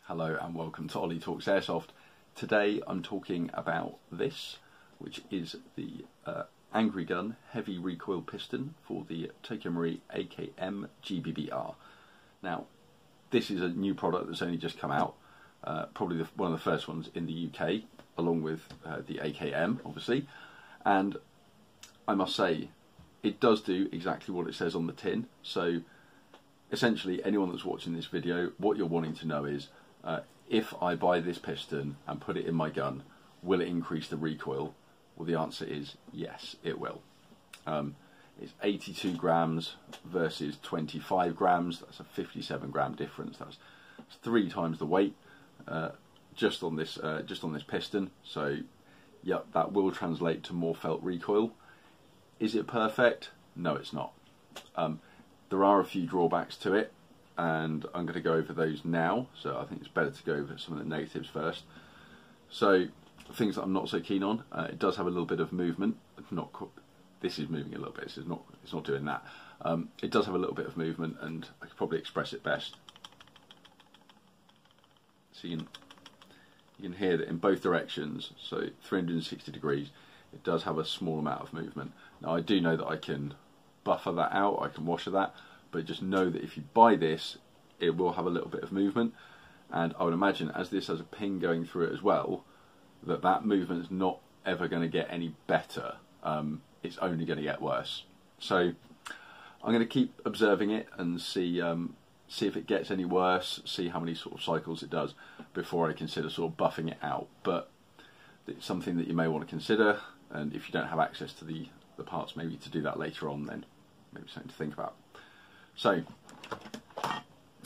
Hello and welcome to Ollie Talks Airsoft. Today I'm talking about this, which is the Angry Gun Heavy Recoil Piston for the Tokyo Marui AKM GBBR. Now, this is a new product that's only just come out, probably one of the first ones in the UK, along with the AKM, obviously. And I must say, it does do exactly what it says on the tin. So, essentially, anyone that's watching this video, what you're wanting to know is, if I buy this piston and put it in my gun, will it increase the recoil? Well, the answer is yes, it will. It's 82 grams versus 25 grams. That's a 57 gram difference. That's 3 times the weight just on this piston. So, yeah, that will translate to more felt recoil. Is it perfect? No, it's not. There are a few drawbacks to it, and I'm going to go over those now. So I think it's better to go over some of the negatives first. So things that I'm not so keen on, it does have a little bit of movement. This is moving a little bit. It's not doing that. It does have a little bit of movement, and I could probably express it best. So you can hear that in both directions, so 360 degrees, it does have a small amount of movement. Now I do know that I can buffer that out, I can washer that, but just know that if you buy this, it will have a little bit of movement, and I would imagine as this has a ping going through it as well, that movement is not ever going to get any better. It's only going to get worse. So I'm going to keep observing it and see if it gets any worse, see how many sort of cycles it does before I consider sort of buffing it out. But it's something that you may want to consider, and if you don't have access to the parts maybe to do that later on, then maybe something to think about. So,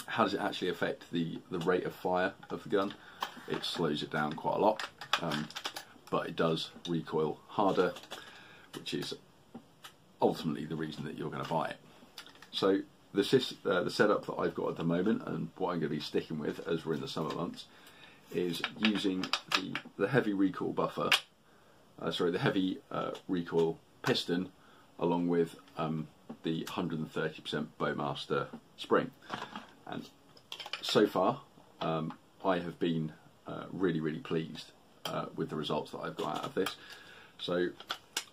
how does it actually affect the rate of fire of the gun? It slows it down quite a lot, but it does recoil harder, which is ultimately the reason that you're going to buy it. So the setup that I've got at the moment, and what I'm going to be sticking with as we're in the summer months, is using the heavy recoil buffer, the heavy recoil piston, along with the 130% Bowmaster spring. And so far, I have been really pleased with the results that I've got out of this. So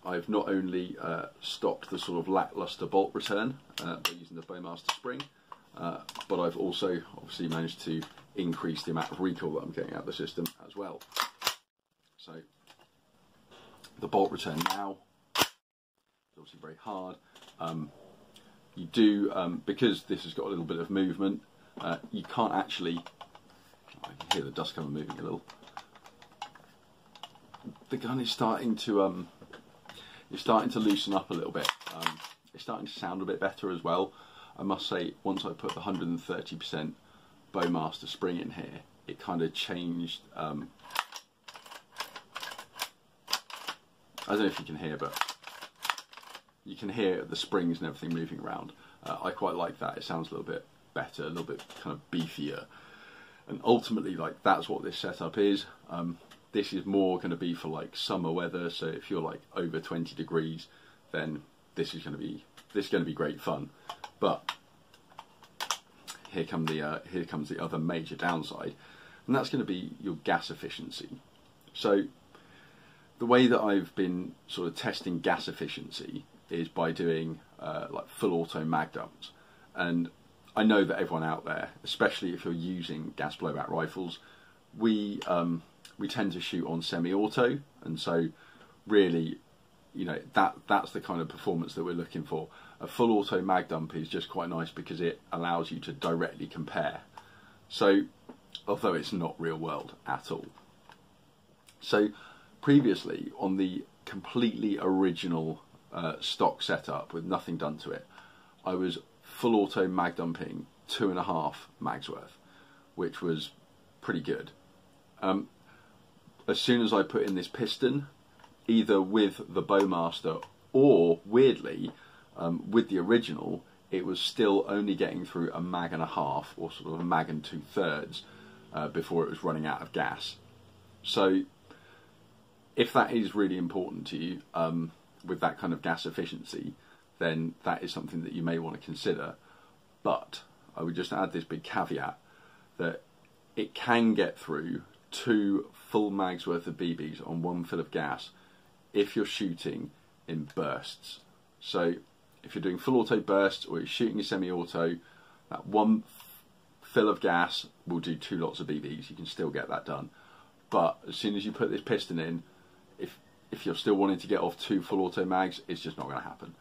I've not only stopped the sort of lackluster bolt return by using the Bowmaster spring, but I've also obviously managed to increase the amount of recoil that I'm getting out of the system as well. So the bolt return now is obviously very hard. You do, because this has got a little bit of movement, you can't actually, I can hear the dust cover moving a little. The gun is starting to loosen up a little bit. It's starting to sound a bit better as well. I must say, once I put the 130% Bowmaster spring in here, it kind of changed. I don't know if you can hear, but you can hear the springs and everything moving around. I quite like that. It sounds a little bit better, a little bit kind of beefier. And ultimately, like, that's what this setup is. This is more going to be for like summer weather. So if you're like over 20 degrees, then this is going to be great fun. But here comes the other major downside, and that's going to be your gas efficiency. So the way that I've been sort of testing gas efficiency is by doing like full auto mag dumps. And I know that everyone out there, especially if you're using gas blowback rifles, we tend to shoot on semi-auto, and so really, you know, that's the kind of performance that we're looking for. A full auto mag dump is just quite nice because it allows you to directly compare. So, although it's not real world at all. So previously, on the completely original stock setup with nothing done to it, I was full auto mag dumping 2.5 mags worth, which was pretty good. As soon as I put in this piston, either with the Bowmaster or, weirdly, with the original, it was still only getting through a mag and a half, or sort of a mag and 2/3, before it was running out of gas. So if that is really important to you, with that kind of gas efficiency, then that is something that you may want to consider. But I would just add this big caveat that it can get through 2 full mags worth of BBs on 1 fill of gas if you're shooting in bursts. So if you're doing full auto bursts or you're shooting a semi-auto, that 1 fill of gas will do 2 lots of BBs. You can still get that done. But as soon as you put this piston in, if you're still wanting to get off 2 full auto mags, it's just not going to happen.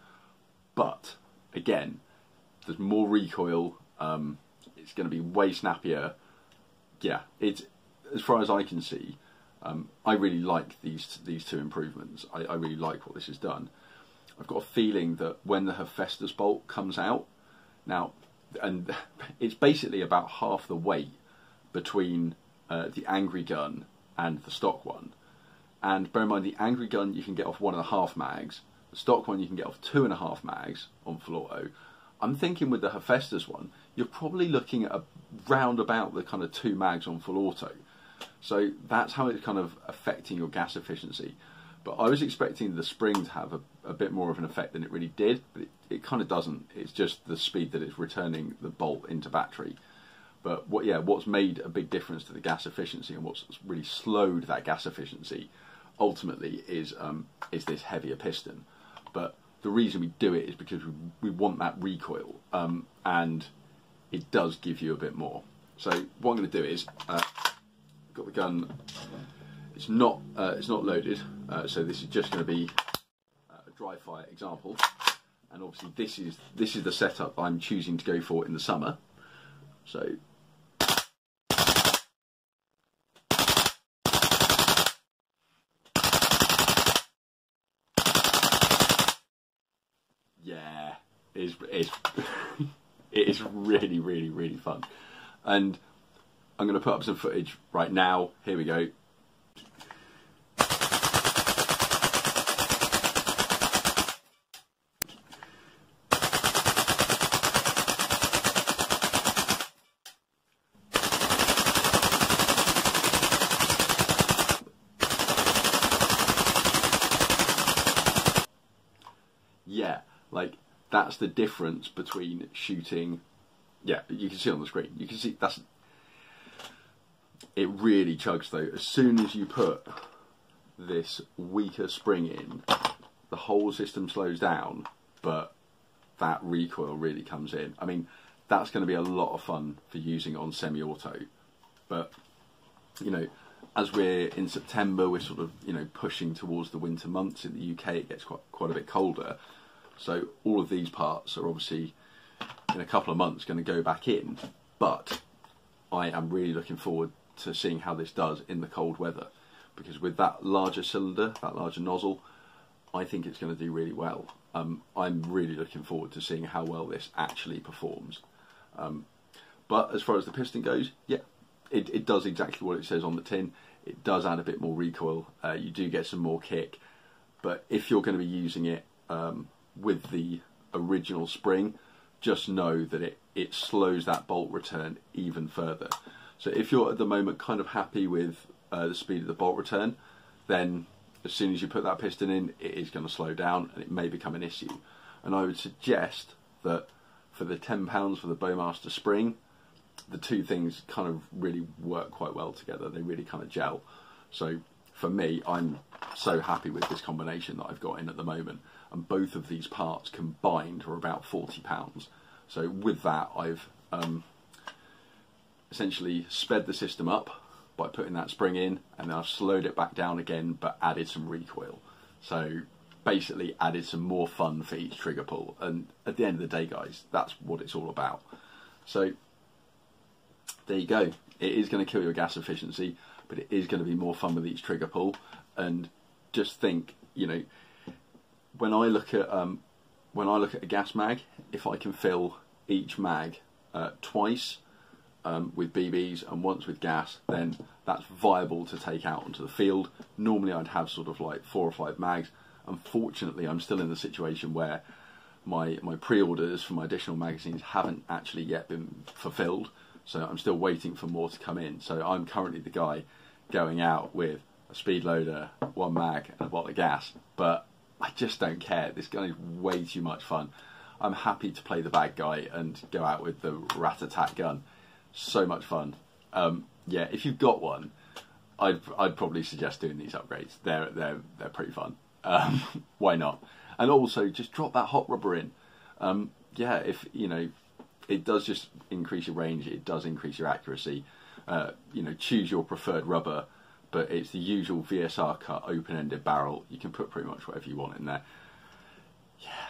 But again, there's more recoil. It's going to be way snappier. Yeah, it's, as far as I can see, I really like these 2 improvements. I really like what this has done. I've got a feeling that when the Hephaestus bolt comes out now, and it's basically about half the weight between the Angry gun and the stock one. And bear in mind, the Angry gun you can get off 1.5 mags. The stock one you can get off 2.5 mags on full auto. I'm thinking with the Hephaestus one, you're probably looking at round about the kind of 2 mags on full auto. So that's how it's kind of affecting your gas efficiency. But I was expecting the spring to have a bit more of an effect than it really did, but it kind of doesn't. It's just the speed that it's returning the bolt into battery. But what's made a big difference to the gas efficiency and what's really slowed that gas efficiency ultimately is this heavier piston. But the reason we do it is because we want that recoil, and it does give you a bit more. So what I'm going to do is, got the gun. It's not loaded, so this is just going to be a dry fire example. And obviously this is the setup I'm choosing to go for in the summer. So. Yeah, it is really, really, really fun. And I'm going to put up some footage right now. Here we go. Yeah, like that's the difference between shooting. Yeah, you can see on the screen. You can see it really chugs though. As soon as you put this weaker spring in, the whole system slows down, but that recoil really comes in. I mean, that's going to be a lot of fun for using on semi-auto. But you know, as we're in September, we're sort of, you know, pushing towards the winter months. In the UK, it gets quite a bit colder. So all of these parts are obviously in a couple of months going to go back in. But I am really looking forward to seeing how this does in the cold weather, because with that larger cylinder, that larger nozzle, I think it's going to do really well. I'm really looking forward to seeing how well this actually performs. But as far as the piston goes, yeah, it does exactly what it says on the tin. It does add a bit more recoil. You do get some more kick. But if you're going to be using it with the original spring, just know that it slows that bolt return even further. So if you're at the moment kind of happy with the speed of the bolt return, then as soon as you put that piston in, it is going to slow down and it may become an issue. And I would suggest that for the £10 for the Bowmaster spring, the two things kind of really work quite well together. They really kind of gel. So for me, I'm so happy with this combination that I've got in at the moment. And both of these parts combined are about £40. So with that, I've essentially sped the system up by putting that spring in, and then I've slowed it back down again, but added some recoil. So basically added some more fun for each trigger pull. And at the end of the day, guys, that's what it's all about. So there you go. It is going to kill your gas efficiency, but it is going to be more fun with each trigger pull. And just think, you know, when I look at a gas mag, if I can fill each mag twice with BBs and once with gas, then that's viable to take out onto the field. Normally I'd have sort of like 4 or 5 mags. Unfortunately, I'm still in the situation where my pre-orders for my additional magazines haven't actually yet been fulfilled, so I'm still waiting for more to come in. So I'm currently the guy going out with a speed loader, 1 mag and a bottle of gas, but I just don't care. This gun is way too much fun. I'm happy to play the bad guy and go out with the rat-a-tat gun. So much fun. Yeah, if you've got one, I'd probably suggest doing these upgrades. They're pretty fun. Why not? And also just drop that hot rubber in. Yeah, if you know, it does just increase your range. It does increase your accuracy. You know, choose your preferred rubber, but it's the usual VSR cut open-ended barrel. You can put pretty much whatever you want in there. Yeah,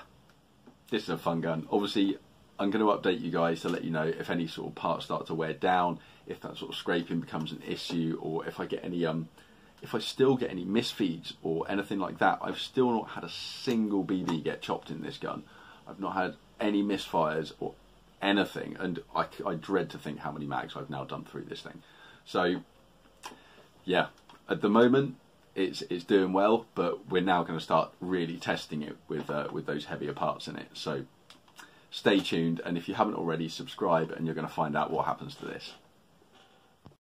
this is a fun gun. Obviously, I'm going to update you guys to let you know if any sort of parts start to wear down, if that sort of scraping becomes an issue, or if I get any if I still get any misfeeds or anything like that. I've still not had a single BB get chopped in this gun. I've not had any misfires or anything, and I dread to think how many mags I've now done through this thing. So yeah, at the moment it's doing well, but we're now going to start really testing it with those heavier parts in it. So stay tuned, and if you haven't already, subscribe and you're going to find out what happens to this.